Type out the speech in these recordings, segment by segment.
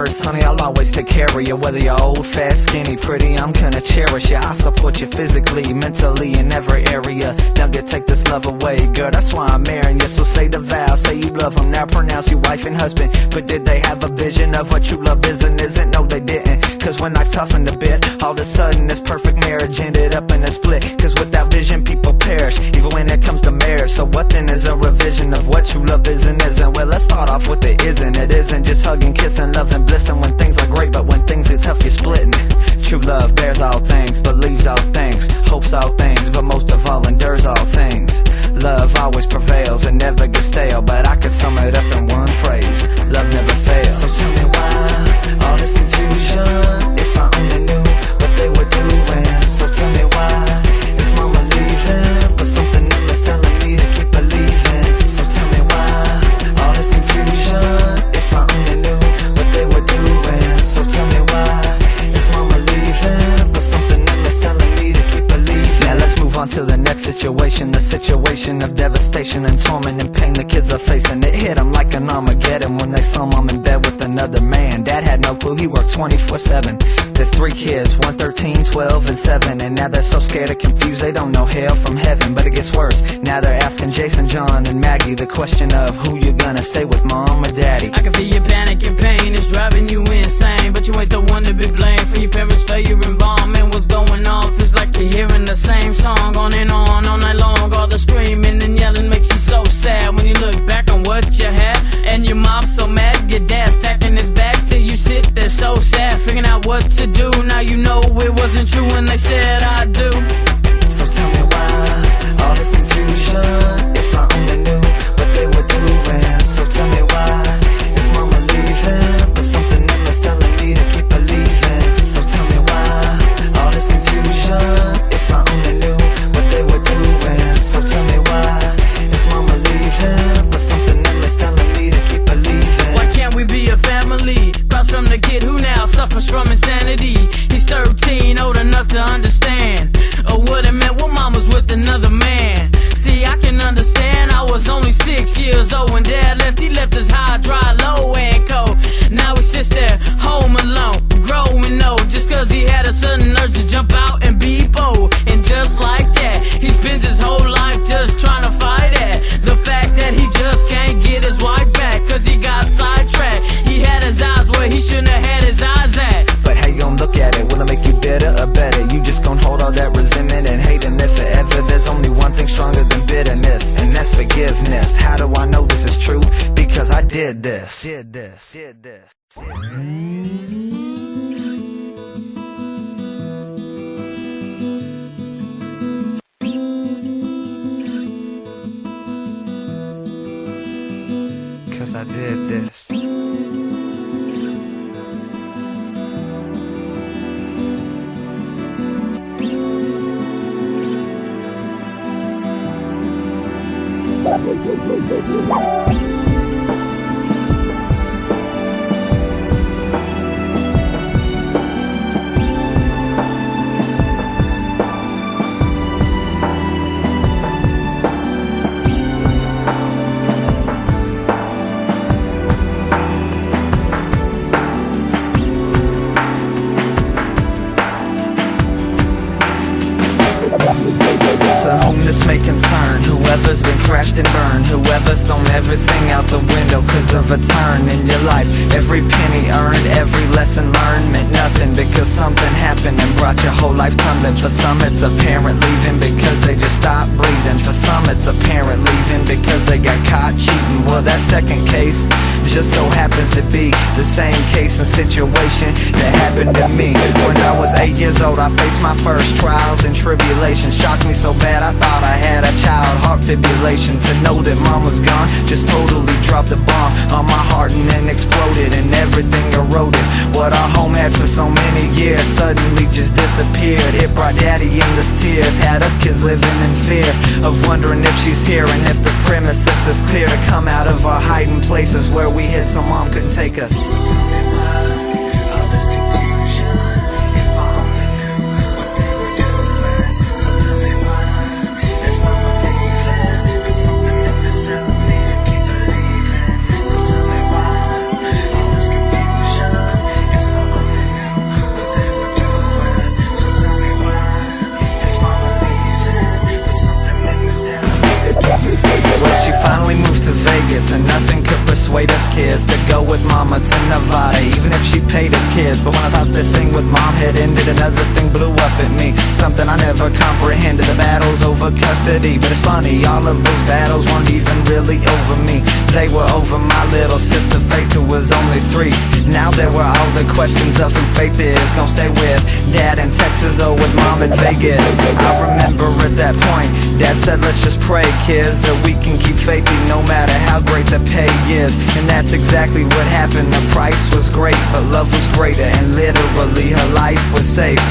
first, honey, I'll always take care of you. Whether you're old, fat, skinny, pretty, I'm gonna cherish you. I support you physically, mentally, in every area. Never take this love away, girl, that's why I'm marrying you. So say the vow, say you love them, now pronounce you wife and husband. But did they have a vision of what true love is and isn't? No, they didn't. Cause when life toughened a bit, all of a sudden this perfect marriage ended up in a split. Cause without vision, people perish, even when it comes to marriage. So what then is a revision of what true love is and isn't? Well, let's start off with the isn't. It isn't just hugging, kissing, loving, blissing. When things are great, but when things get tough, you're splitting. True love bears all things, believes all things, hopes all things, but most of all endures all things. Love always prevails and never gets stale, but I could sum it up in one phrase: love never fails. So tell me why all this confusion, if I only knew what they were doing. So tell me why is mama leaving, but something in me's telling me to keep believing. So tell me why all this confusion, if I only knew what they were doing. So tell me why is mama leaving, but something in me's telling me to keep believing. Now let's move on to the next situation, the situation of devastation and torment and pain the kids are facing. It hit them like an Armageddon when they saw mom in bed with another man. Dad had no clue, he worked 24/7. There's 3 kids, 1 13, 12, and 7. And now they're so scared and confused they don't know hell from heaven. But it gets worse, now they're asking Jason, John, and Maggie the question of who you gonna stay with, mom or daddy. I can feel your panic and pain, it's driving you insane. But you ain't the one to be blamed for your parents' failure and bomb. And what's going on feels like you're hearing the same song on and on all night long. All the screaming and yelling makes you so sad when you look back on what you had. And your mom's so mad, your dad's packing his bags. Still you sit there so sad, figuring out what to do. Now you know it wasn't true when they said I do. So tell me why all this confusion, if I only knew what they were doing. So tell me why is mama leaving, but something in me's telling me to keep believing. So tell me why all this confusion, if I only knew what they were doing. So tell me why is mama leaving, but something in me's telling me to keep believing. Why can't we be a family? Across from the kid who now suffers from insanity. He's 13, old enough to understand what it meant when mom was with another man. See, I can understand, I was only 6 years old when dad left. He left us high, dry, low and cold. Now he sits there home alone, growing old, just cause he had a sudden urge to jump out and be bold. And just like that, he spends his whole life just trying to fight it. The fact that he just can't get his wife back, cause he got sidetracked. He had his eyes where he shouldn't have had his eyes at. But how you gon' look at it? Will it make you better or better? You just gon' hold all that resentment and hate in it forever. There's only one thing stronger than bitterness, and that's forgiveness. How do I know this is true? Because I did this. Cause I did this. To whom this may concern, whoever's been crashed and burned, whoever's thrown everything out the window cause of a turn in your life. Every penny earned, every lesson learned meant nothing because something happened and brought your whole life tumbling. For some it's a parent leaving because they just stopped breathing. For some it's a parent leaving because they got caught cheating. Well, that second case just so happens to be the same case and situation that happened to me. When I was 8 years old, I faced my first trials and tribulations. Shocked me so bad I thought I had a child heart fibrillation. To know that mom was gone just totally dropped the bomb on my heart and then exploded and everything eroded. What our home had for so many years suddenly just disappeared. It brought daddy endless tears, had us kids living in fear of wondering if she's here and if the premises is clear to come out of our hiding places where we hid so mom couldn't take us. kids to go with mama to Nevada, even if she paid his kids. But when I thought this thing with mom had ended, another thing blew up at me, something I never comprehended. The battles over custody, but it's funny, all of those battles weren't even really over me. They were over my little sister Faith, who was only 3. Now there were all the questions of who Faith is. Gonna stay with dad in Texas or with mom in Vegas. I remember at that point, dad said, let's just pray, kids, that we can keep faithing no matter how great the pay is. And that's exactly what happened. The price was great, but love was greater, and literally her life was saved.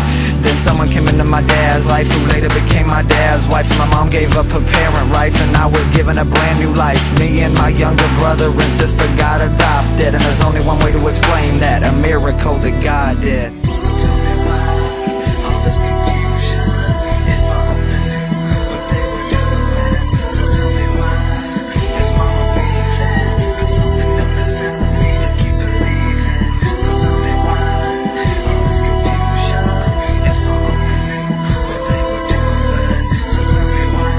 Then someone came into my dad's life who later became my dad's wife, and my mom gave up her parent rights, and I was given a brand new life. Me and my younger brother and sister got adopted, and there's only one way to explain that: a miracle that God did. So tell me why all this confusion, if I only knew what they were doing. So tell me why is mama leaving? There's something that is telling me to keep believing. So tell me why all this confusion, if I only knew what they were doing. So tell me why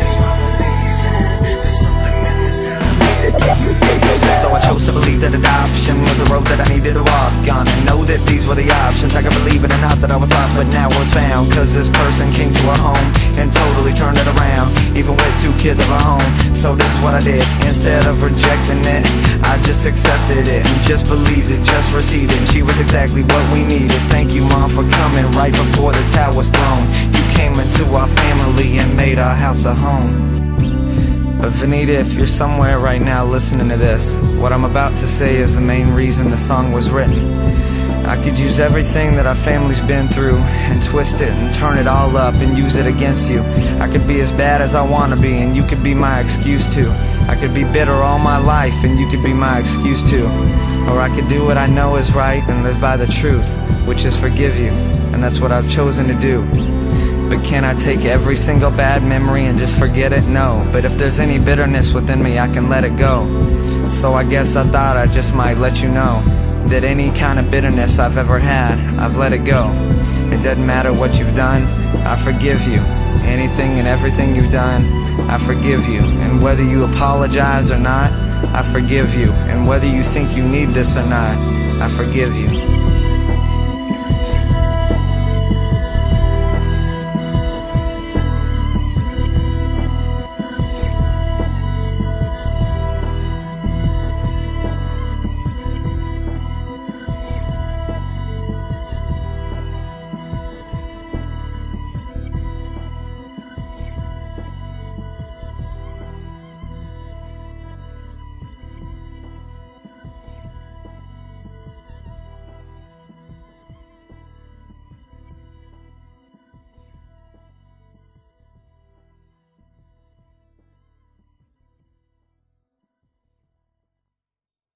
is mama leaving? There's something that is telling me to keep believing. So I chose to believe that adoption was the road that I needed to walk on, and know that these were the options. I could believe it or not that I was lost, but now I was found, cause this person came to our home and totally turned it around, even with 2 kids of her own. So this is what I did: instead of rejecting it, I just accepted it and just believed it, just received it. And she was exactly what we needed. Thank you, Mom, for coming right before the towel was thrown. You came into our family and made our house a home. But Vanita, if you're somewhere right now listening to this, what I'm about to say is the main reason the song was written. I could use everything that our family's been through and twist it and turn it all up and use it against you. I could be as bad as I want to be, and you could be my excuse too. I could be bitter all my life, and you could be my excuse too. Or I could do what I know is right and live by the truth, which is forgive you, and that's what I've chosen to do. But can I take every single bad memory and just forget it? No. But if there's any bitterness within me, I can let it go. So I guess I thought I just might let you know that any kind of bitterness I've ever had, I've let it go. It doesn't matter what you've done, I forgive you. Anything and everything you've done, I forgive you. And whether you apologize or not, I forgive you. And whether you think you need this or not, I forgive you.